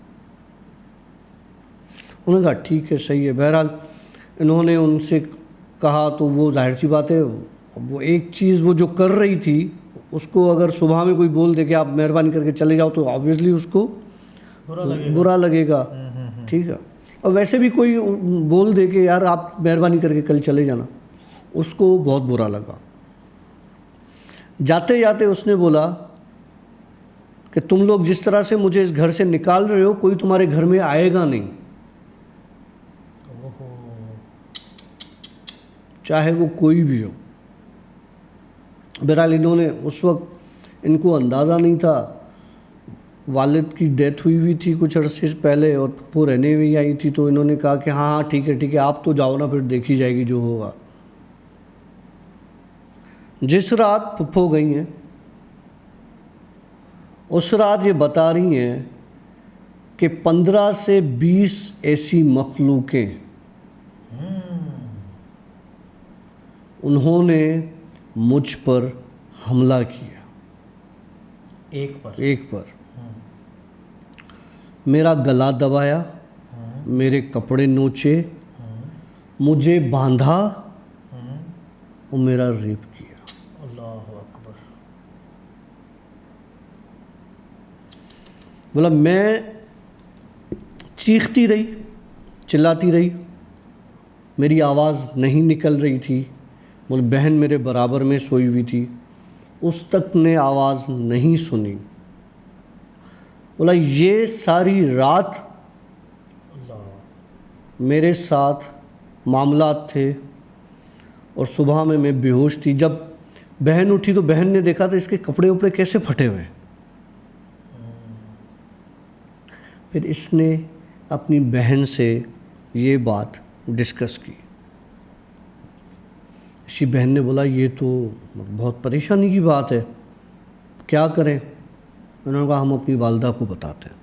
انہوں نے کہا ٹھیک ہے صحیح ہے. بہرحال انہوں نے ان سے کہا تو وہ ظاہر سی بات ہے وہ ایک چیز وہ جو کر رہی تھی اس کو اگر صبح میں کوئی بول دے کہ آپ مہربانی کر کے چلے جاؤ تو آبویسلی اس کو برا لگے گا. ٹھیک ہے. اور ویسے بھی کوئی بول دے کہ یار آپ مہربانی کر کے کل چلے جانا، اس کو بہت برا لگا. جاتے جاتے اس نے بولا کہ تم لوگ جس طرح سے مجھے اس گھر سے نکال رہے ہو کوئی تمہارے گھر میں آئے گا نہیں، چاہے وہ کوئی بھی ہو. بہرحال انہوں نے اس وقت ان کو اندازہ نہیں تھا، والد کی ڈیتھ ہوئی تھی کچھ عرصے پہلے اور پھپھو رہنے ہوئی آئی تھی، تو انہوں نے کہا کہ ہاں ٹھیک ہے آپ تو جاؤ نا، پھر دیکھی جائے گی جو ہوگا. جس رات پھپھو گئی ہیں اس رات یہ بتا رہی ہیں کہ 15 سے 20 ایسی مخلوقیں انہوں نے مجھ پر حملہ کیا. ایک پر میرا گلا دبایا، میرے کپڑے نوچے، مجھے باندھا اور میرا ریپ کیا. اللہ اکبر. بولا میں چیختی رہی، چلاتی رہی، میری آواز نہیں نکل رہی تھی. بولا بہن میرے برابر میں سوئی ہوئی تھی، اس تک نے آواز نہیں سنی. بولا یہ ساری رات میرے ساتھ معاملات تھے اور صبح میں بے ہوش تھی. جب بہن اٹھی تو بہن نے دیکھا تھا اس کے کپڑے وپڑے کیسے پھٹے ہوئے. پھر اس نے اپنی بہن سے یہ بات ڈسکس کی. کسی بہن نے بولا یہ تو بہت پریشانی کی بات ہے، کیا کریں؟ انہوں نے کہا ہم اپنی والدہ کو بتاتے ہیں۔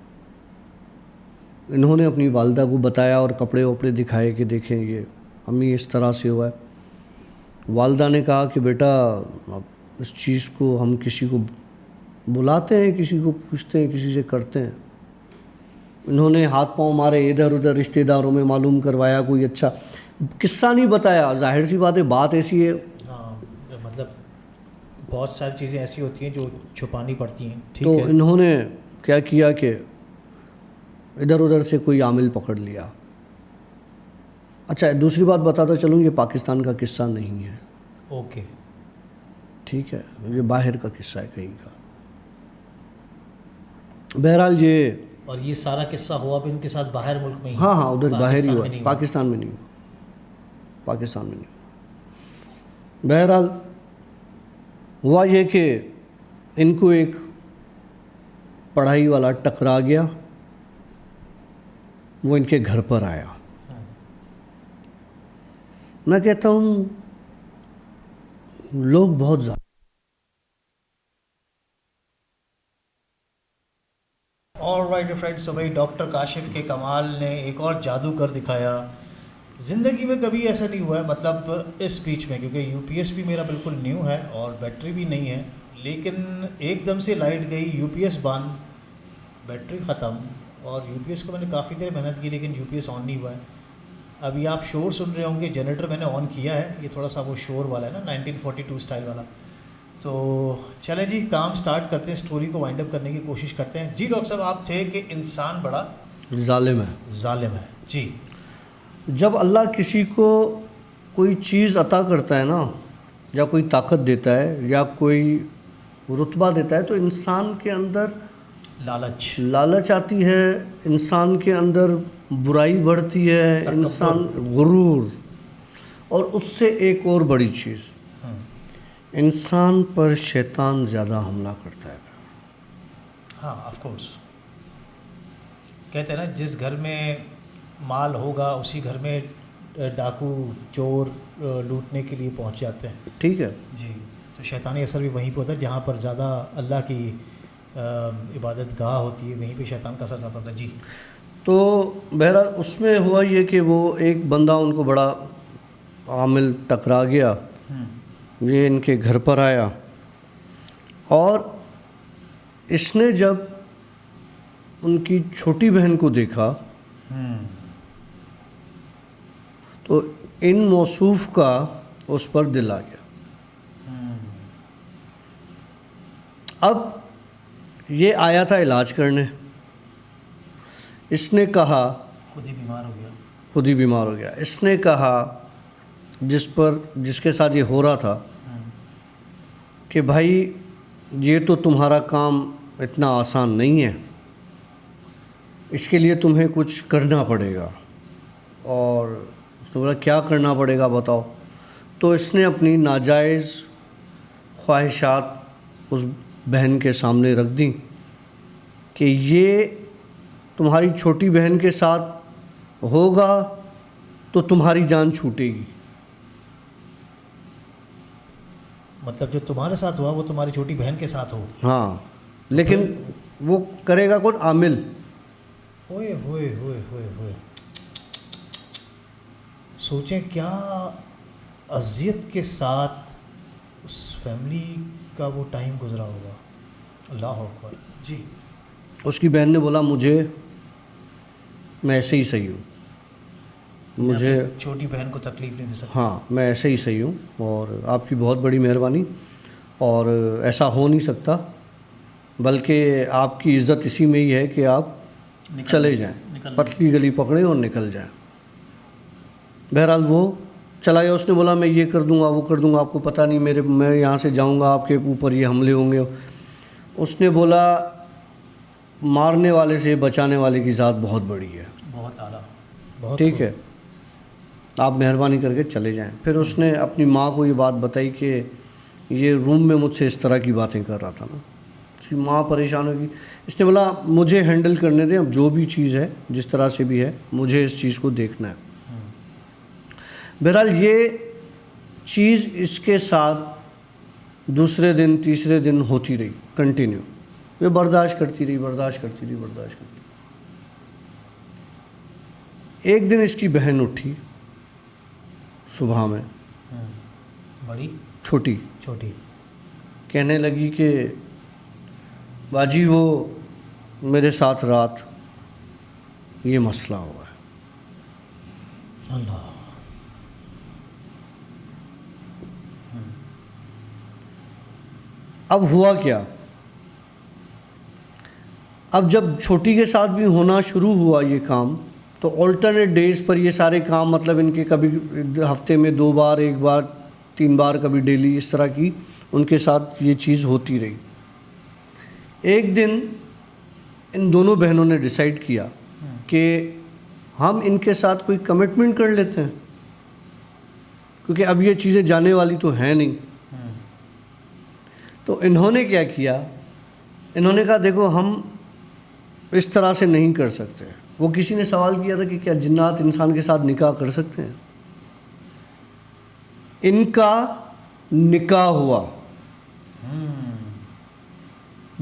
انہوں نے اپنی والدہ کو بتایا اور کپڑے وپڑے دکھائے کہ دیکھیں یہ امی اس طرح سے ہوا ہے۔ والدہ نے کہا کہ بیٹا اب اس چیز کو ہم کسی کو بلاتے ہیں، کسی کو پوچھتے ہیں، کسی سے کرتے ہیں۔ انہوں نے ہاتھ پاؤں مارے، ادھر ادھر رشتہ داروں میں معلوم کروایا، کوئی اچھا قصہ نہیں بتایا۔ ظاہر سی بات ہے، بات ایسی ہے۔ ہاں مطلب بہت ساری چیزیں ایسی ہوتی ہیں جو چھپانی پڑتی ہیں، ٹھیک تو ہے۔ انہوں نے کیا کیا کہ ادھر ادھر سے کوئی عامل پکڑ لیا۔ اچھا دوسری بات بتاتا چلوں، یہ پاکستان کا قصہ نہیں ہے، اوکے، ٹھیک ہے، یہ باہر کا قصہ ہے کہیں کا۔ بہرحال یہ اور یہ سارا قصہ ہوا بھی ان کے ساتھ باہر ملک میں ہی؟ ہاں ادھر باہر ہی ہوا، نہیں پاکستان میں نہیں ہوا، پاکستان میں نہیں ہوا۔ بہرحال ہوا یہ کہ ان کو ایک پڑھائی والا ٹکرا گیا، وہ ان کے گھر پر آیا۔ میں کہتا ہوں لوگ بہت زیادہ آلرائٹ فرینڈس، بھائی ڈاکٹر کاشف کے کمال نے ایک اور جادو کر دکھایا۔ زندگی میں کبھی ایسا نہیں ہوا ہے، مطلب اس بیچ میں، کیونکہ یو پی ایس بھی میرا بالکل نیو ہے اور بیٹری بھی نہیں ہے، لیکن ایک دم سے لائٹ گئی، یو پی ایس بند، بیٹری ختم، اور یو پی ایس کو میں نے کافی دیر محنت کی لیکن یو پی ایس آن نہیں ہوا ہے۔ ابھی آپ شور سن رہے ہوں گے، جنریٹر میں نے آن کیا ہے، یہ تھوڑا سا وہ شور والا ہے نا 1942 اسٹائل والا۔ تو چلیں جی کام سٹارٹ کرتے ہیں، سٹوری کو وائنڈ اپ کرنے کی کوشش کرتے ہیں۔ جی ڈاکٹر صاحب آپ تھے کہ انسان بڑا ظالم ہے۔ ظالم ہے، جی۔ جب اللہ کسی کو کوئی چیز عطا کرتا ہے نا، یا کوئی طاقت دیتا ہے یا کوئی رتبہ دیتا ہے، تو انسان کے اندر لالچ آتی ہے، انسان کے اندر برائی بڑھتی ہے، انسان غرور، اور اس سے ایک اور بڑی چیز، انسان پر شیطان زیادہ حملہ کرتا ہے۔ ہاں آف کورس، کہتے ہیں نا جس گھر میں مال ہوگا اسی گھر میں ڈاکو چور لوٹنے کے لیے پہنچ جاتے ہیں، ٹھیک ہے جی۔ تو شیطانی اثر بھی وہیں پہ ہوتا ہے جہاں پر زیادہ اللہ کی عبادت گاہ ہوتی ہے، وہیں پہ شیطان کا اثر زیادہ ہوتا ہے، جی۔ تو بہرحال اس میں ہوا یہ کہ وہ ایک بندہ ان کو بڑا عامل ٹکرا گیا، یہ ان کے گھر پر آیا، اور اس نے جب ان کی چھوٹی بہن کو دیکھا تو ان موصوف کا اس پر دل آ گیا۔ اب یہ آیا تھا علاج کرنے، اس نے کہا خود ہی بیمار ہو گیا، اس نے کہا جس کے ساتھ یہ ہو رہا تھا کہ بھائی یہ تو تمہارا کام اتنا آسان نہیں ہے، اس کے لیے تمہیں کچھ کرنا پڑے گا۔ اور اس نے بولا کیا کرنا پڑے گا بتاؤ؟ تو اس نے اپنی ناجائز خواہشات اس بہن کے سامنے رکھ دیں کہ یہ تمہاری چھوٹی بہن کے ساتھ ہوگا تو تمہاری جان چھوٹے گی، مطلب جو تمہارے ساتھ ہوا وہ تمہاری چھوٹی بہن کے ساتھ ہو۔ ہاں لیکن وہ کرے گا کون؟ عامل۔ ہوئے ہوئے ہوئے ہوئے ہوئے، سوچیں کیا اذیت کے ساتھ اس فیملی کا وہ ٹائم گزرا ہوگا، اللہ اکبر، جی۔ اس کی بہن نے بولا میں ایسے ہی صحیح ہوں، مجھے چھوٹی بہن کو تکلیف نہیں دے سکتا، ہاں میں ایسے ہی صحیح ہوں، اور آپ کی بہت بڑی مہربانی، اور ایسا ہو نہیں سکتا، بلکہ آپ کی عزت اسی میں ہی ہے کہ آپ چلے جائیں، پتلی گلی پکڑیں اور نکل جائیں۔ بہرحال وہ چلا گیا، اس نے بولا میں یہ کر دوں گا وہ کر دوں گا، آپ کو پتہ نہیں میں یہاں سے جاؤں گا آپ کے اوپر یہ حملے ہوں گے۔ اس نے بولا مارنے والے سے بچانے والے کی ذات بہت بڑی ہے، بہت اعلیٰ، بہت ٹھیک ہے، آپ مہربانی کر کے چلے جائیں۔ پھر اس نے اپنی ماں کو یہ بات بتائی کہ یہ روم میں مجھ سے اس طرح کی باتیں کر رہا تھا نا، اس کی ماں پریشان ہوگی۔ اس نے بولا مجھے ہینڈل کرنے دیں، اب جو بھی چیز ہے جس طرح سے بھی ہے مجھے اس چیز کو دیکھنا ہے۔ بہرحال یہ چیز اس کے ساتھ دوسرے دن تیسرے دن ہوتی رہی کنٹینیو. یہ برداشت کرتی رہی. ایک دن اس کی بہن اٹھی صبح میں, بڑی چھوٹی, کہنے لگی کہ باجی وہ میرے ساتھ رات یہ مسئلہ ہوا ہے. اللہ. اب ہوا کیا؟ اب جب چھوٹی کے ساتھ بھی ہونا شروع ہوا یہ کام, تو آلٹرنیٹ ڈیز پر یہ سارے کام, مطلب ان کے کبھی ہفتے میں 2 بار, 1 بار, 3 بار, کبھی ڈیلی, اس طرح کی ان کے ساتھ یہ چیز ہوتی رہی. ایک دن ان دونوں بہنوں نے ڈیسائیڈ کیا کہ ہم ان کے ساتھ کوئی کمٹمنٹ کر لیتے ہیں, کیونکہ اب یہ چیزیں جانے والی تو ہیں نہیں. تو انہوں نے کیا کیا, انہوں نے کہا دیکھو ہم اس طرح سے نہیں کر سکتے. وہ کسی نے سوال کیا تھا کہ کیا جنات انسان کے ساتھ نکاح کر سکتے ہیں؟ ان کا نکاح ہوا,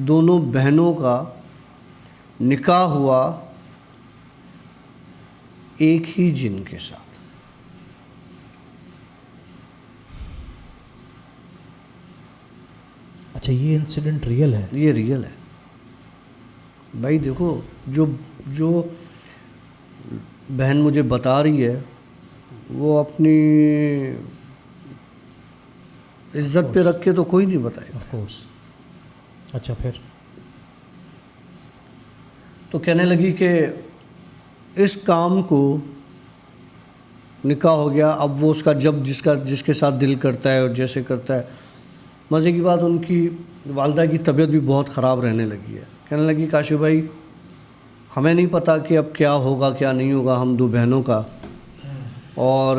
دونوں بہنوں کا نکاح ہوا ایک ہی جن کے ساتھ. اچھا, یہ انسیڈنٹ ریئل ہے؟ یہ ریئل ہے بھائی. دیکھو جو بہن مجھے بتا رہی ہے وہ اپنی عزت پہ رکھ کے تو کوئی نہیں بتائے. Of course. اچھا پھر؟ تو کہنے لگی کہ اس کام کو نکاح ہو گیا, اب وہ اس کا جب جس کے ساتھ دل کرتا ہے اور جیسے کرتا ہے. مزے کی بات, ان کی والدہ کی طبیعت بھی بہت خراب رہنے لگی ہے. کہنے لگی کاشف بھائی ہمیں نہیں پتہ کہ اب کیا ہوگا کیا نہیں ہوگا ہم 2 بہنوں کا, اور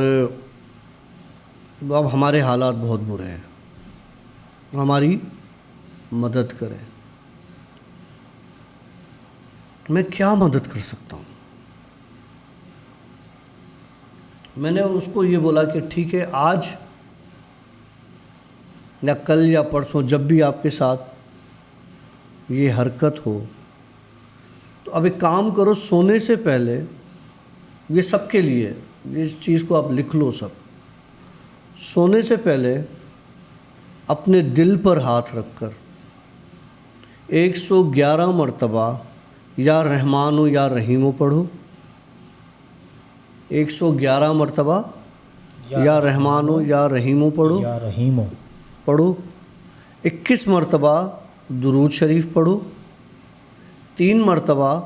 اب ہمارے حالات بہت برے ہیں, ہماری مدد کریں. میں کیا مدد کر سکتا ہوں؟ میں نے اس کو یہ بولا کہ ٹھیک ہے, آج یا کل یا پرسوں جب بھی آپ کے ساتھ یہ حرکت ہو, تو اب ایک کام کرو, سونے سے پہلے, یہ سب کے لیے, اس چیز کو آپ لکھ لو سب, سونے سے پہلے اپنے دل پر ہاتھ رکھ کر 111 مرتبہ یا رحمان و یا رحیم و پڑھو. 111 مرتبہ یا رحمان و یا رحیم و پڑھو. یا رحیم ہو پڑھو. 21 مرتبہ درود شریف پڑھو. 3 مرتبہ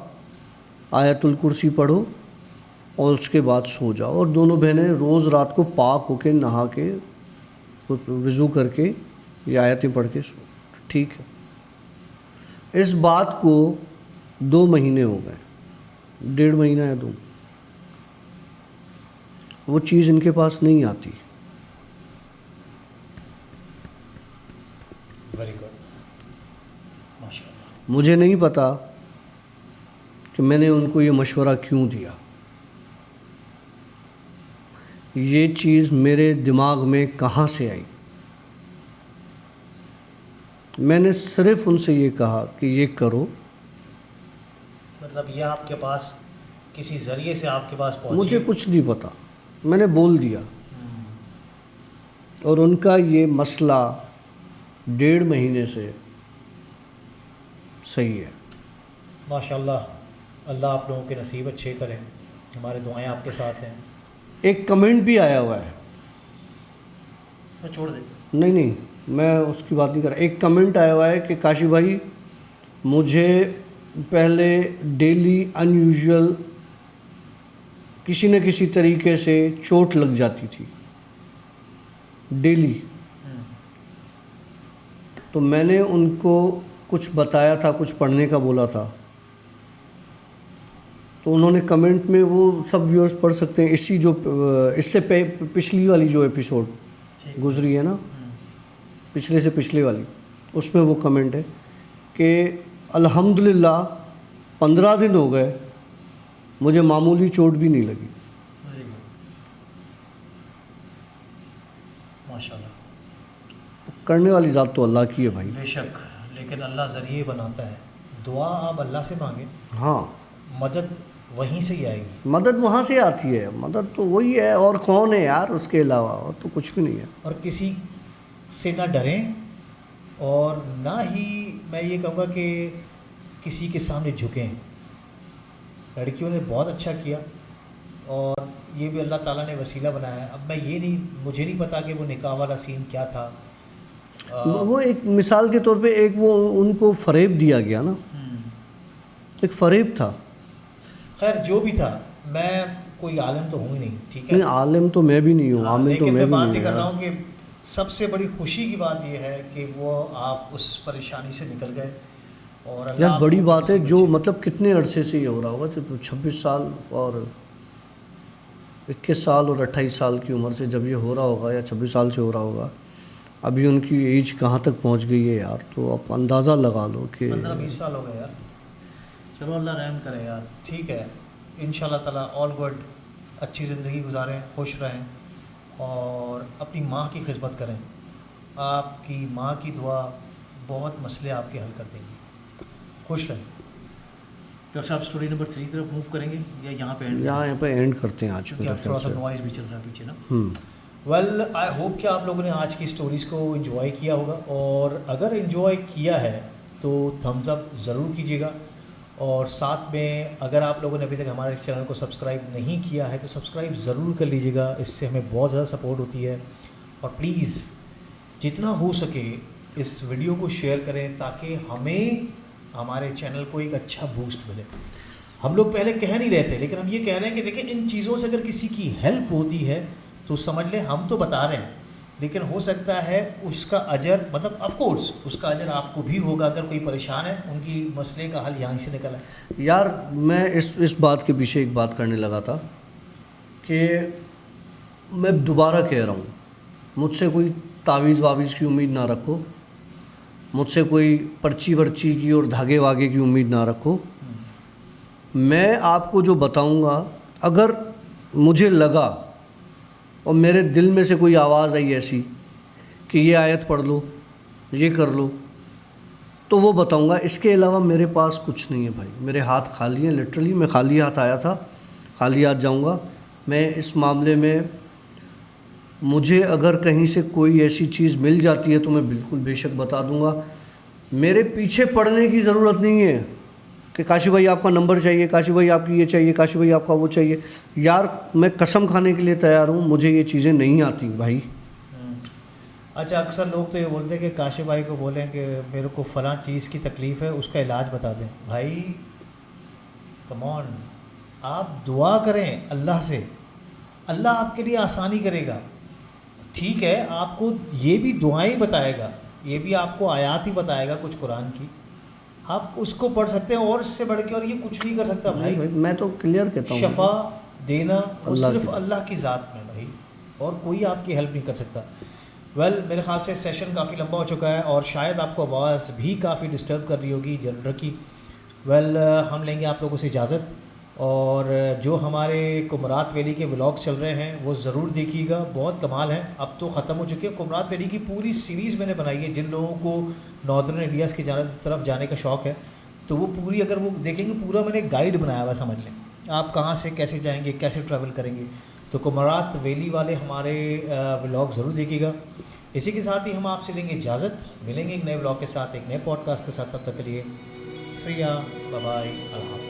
آیت الکرسی پڑھو, اور اس کے بعد سو جاؤ. اور دونوں بہنیں روز رات کو پاک ہو کے, نہا کے, وضو کر کے یہ آیتیں پڑھ کے سو. ٹھیک ہے. اس بات کو 2 مہینے ہو گئے, 1.5 مہینہ یا 2. وہ چیز ان کے پاس نہیں آتی. ویری گڈ, ماشاء اللہ. مجھے نہیں پتا کہ میں نے ان کو یہ مشورہ کیوں دیا. یہ چیز میرے دماغ میں کہاں سے آئی؟ میں نے صرف ان سے یہ کہا کہ یہ کرو. مطلب یہ آپ کے پاس کسی ذریعے سے آپ کے پاس پہنچی؟ مجھے کچھ نہیں پتا, میں نے بول دیا. اور ان کا یہ مسئلہ 1.5 مہینے سے صحیح ہے. ماشاء اللہ. اللہ آپ لوگوں کے نصیب اچھے کریں. ہماری دعائیں آپ کے ساتھ ہیں. ایک کمنٹ بھی آیا ہوا ہے, چھوڑ دیں. نہیں میں اس کی بات نہیں کر رہا. ایک کمنٹ آیا ہوا ہے کہ کاشف بھائی مجھے پہلے ڈیلی ان یوزول کسی نہ کسی طریقے سے چوٹ لگ جاتی تھی ڈیلی. تو میں نے ان کو کچھ بتایا تھا, کچھ پڑھنے کا بولا تھا, تو انہوں نے کمنٹ میں, وہ سب ویورز پڑھ سکتے ہیں, اس سے پچھلی والی جو ایپیسوڈ گزری ہے نا, پچھلے سے پچھلے والی, اس میں وہ کمنٹ ہے کہ الحمدللہ 15 دن ہو گئے مجھے معمولی چوٹ بھی نہیں لگی. کرنے والی ذات تو اللہ کی ہے بھائی. بے شک، لیکن اللہ ذریعے بناتا ہے. دعا آپ اللہ سے مانگیں، ہاں مدد وہیں سے ہی آئے گی. مدد وہاں سے آتی ہے، مدد تو وہی ہے، اور کون ہے یار اس کے علاوہ، اور تو کچھ بھی نہیں ہے. اور کسی سے نہ ڈریں، اور نہ ہی میں یہ کہوں گا کہ کسی کے سامنے جھکیں. لڑکیوں نے بہت اچھا کیا، اور یہ بھی اللہ تعالیٰ نے وسیلہ بنایا ہے. اب میں یہ نہیں، مجھے نہیں پتا کہ وہ نکاح والا سین کیا تھا. وہ ایک مثال کے طور پہ ایک وہ ان کو فریب دیا گیا نا، ایک فریب تھا. خیر جو بھی تھا، میں کوئی عالم تو ہوں ہی نہیں، ٹھیک ہے، نہیں عالم تو میں بھی نہیں ہوں، عامل تو لیکن میں میں بھی بات نہیں یہ کر رہا ہوں. ہوں کہ سب سے بڑی خوشی کی بات یہ ہے کہ وہ آپ اس پریشانی سے نکل گئے. اور اللہ یار بڑی آپ کو بات ہے، کسی جو بچے- مطلب کتنے عرصے سے یہ ہو رہا ہوگا، 26 سال اور 21 سال اور 28 سال کی عمر سے جب یہ ہو رہا ہوگا، یا 26 سال سے ہو رہا ہوگا، ابھی ان کی ایج کہاں تک پہنچ گئی ہے یار. تو آپ اندازہ لگا لو کہ 15-20 سال ہو گئے یار. چلو اللہ رحم کرے یار. ٹھیک ہے، ان شاء اللہ تعالیٰ آل گڈ، اچھی زندگی گزاریں، خوش رہیں، اور اپنی ماں کی خدمت کریں. آپ کی ماں کی دعا بہت مسئلے آپ کے حل کر دیں گی. خوش رہیں. ڈاکٹر صاحب اسٹوری نمبر 3 کی طرف موو کریں گے یا یہاں پہ اینڈ؟ یہاں پہ اینڈ کرتے ہیں آج کیونکہ میرے اب تھوڑا خیال سا سے. نوائز بھی چل رہا ہے پیچھے نا. ویل آئی ہوپ کہ آپ لوگوں نے آج کی اسٹوریز کو انجوائے کیا ہوگا، اور اگر انجوائے کیا ہے تو تھمز اپ ضرور کیجیے گا. اور ساتھ میں اگر آپ لوگوں نے ابھی تک ہمارے چینل کو سبسکرائب نہیں کیا ہے تو سبسکرائب ضرور کر لیجیے گا، اس سے ہمیں بہت زیادہ سپورٹ ہوتی ہے. اور پلیز جتنا ہو سکے اس ویڈیو کو شیئر کریں تاکہ ہمیں ہمارے چینل کو ایک اچھا بوسٹ ملے. ہم لوگ پہلے کہہ نہیں رہے تھے، لیکن ہم یہ کہہ رہے ہیں کہ دیکھیں ان چیزوں سے اگر کسی کی ہیلپ ہوتی ہے تو سمجھ لیں ہم تو بتا رہے ہیں، لیکن ہو سکتا ہے اس کا اجر، مطلب آف کورس اس کا اجر آپ کو بھی ہوگا. اگر کوئی پریشان ہے، ان کی مسئلے کا حل یہیں سے نکل ہے. یار میں اس بات کے پیچھے ایک بات کرنے لگا تھا کہ میں دوبارہ کہہ رہا ہوں، مجھ سے کوئی تعویذ واویز کی امید نہ رکھو، مجھ سے کوئی پرچی ورچی کی اور دھاگے واگے کی امید نہ رکھو. میں آپ کو جو بتاؤں گا، اگر مجھے لگا اور میرے دل میں سے کوئی آواز آئی ایسی کہ یہ آیت پڑھ لو، یہ کر لو، تو وہ بتاؤں گا. اس کے علاوہ میرے پاس کچھ نہیں ہے بھائی. میرے ہاتھ خالی ہیں، لٹرلی میں خالی ہاتھ آیا تھا، خالی ہاتھ جاؤں گا. میں اس معاملے میں مجھے اگر کہیں سے کوئی ایسی چیز مل جاتی ہے تو میں بالکل بے شک بتا دوں گا. میرے پیچھے پڑنے کی ضرورت نہیں ہے کہ کاشی بھائی آپ کا نمبر چاہیے، کاشی بھائی آپ کی یہ چاہیے، کاشی بھائی آپ کا وہ چاہیے. یار میں قسم کھانے کے لیے تیار ہوں، مجھے یہ چیزیں نہیں آتی بھائی. اچھا، اکثر لوگ تو یہ بولتے ہیں کہ کاشف بھائی کو بولیں کہ میرے کو فلاں چیز کی تکلیف ہے، اس کا علاج بتا دیں. بھائی کم آن، آپ دعا کریں اللہ سے، اللہ آپ کے لیے آسانی کرے گا. ٹھیک ہے، آپ کو یہ بھی دعائیں بتائے گا، یہ بھی آپ کو آیات ہی بتائے گا کچھ قرآن کی، آپ اس کو پڑھ سکتے ہیں. اور اس سے بڑھ کے اور یہ کچھ نہیں کر سکتا بھائی. میں تو کلیئر کہتا ہوں، شفا دینا وہ اللہ صرف کی اللہ کی ذات میں بھائی، اور کوئی آپ کی ہیلپ نہیں کر سکتا. ویل میرے خیال سے سیشن کافی لمبا ہو چکا ہے، اور شاید آپ کو آواز بھی کافی ڈسٹرب کر رہی ہوگی جنریٹر کی. ویل ہم لیں گے آپ لوگوں سے اجازت، اور جو ہمارے کمرات ویلی کے ولاگس چل رہے ہیں وہ ضرور دیکھیے گا، بہت کمال ہیں. اب تو ختم ہو چکے ہیں. کمرات ویلی کی پوری سیریز میں نے بنائی ہے. جن لوگوں کو ناردرن انڈیاز کی طرف جانے کا شوق ہے تو وہ پوری اگر وہ دیکھیں گے، پورا میں نے گائیڈ بنایا ہوا، سمجھ لیں آپ کہاں سے کیسے جائیں گے، کیسے ٹریول کریں گے. تو کمرات ویلی والے ہمارے ولاگ ضرور دیکھیے گا. اسی کے ساتھ ہی ہم آپ سے لیں گے اجازت، ملیں گے ایک نئے ولاگ کے ساتھ، ایک نئے پوڈ کاسٹ کے ساتھ. تب تک کے لیے سی یا بائے، اللہ حافظ.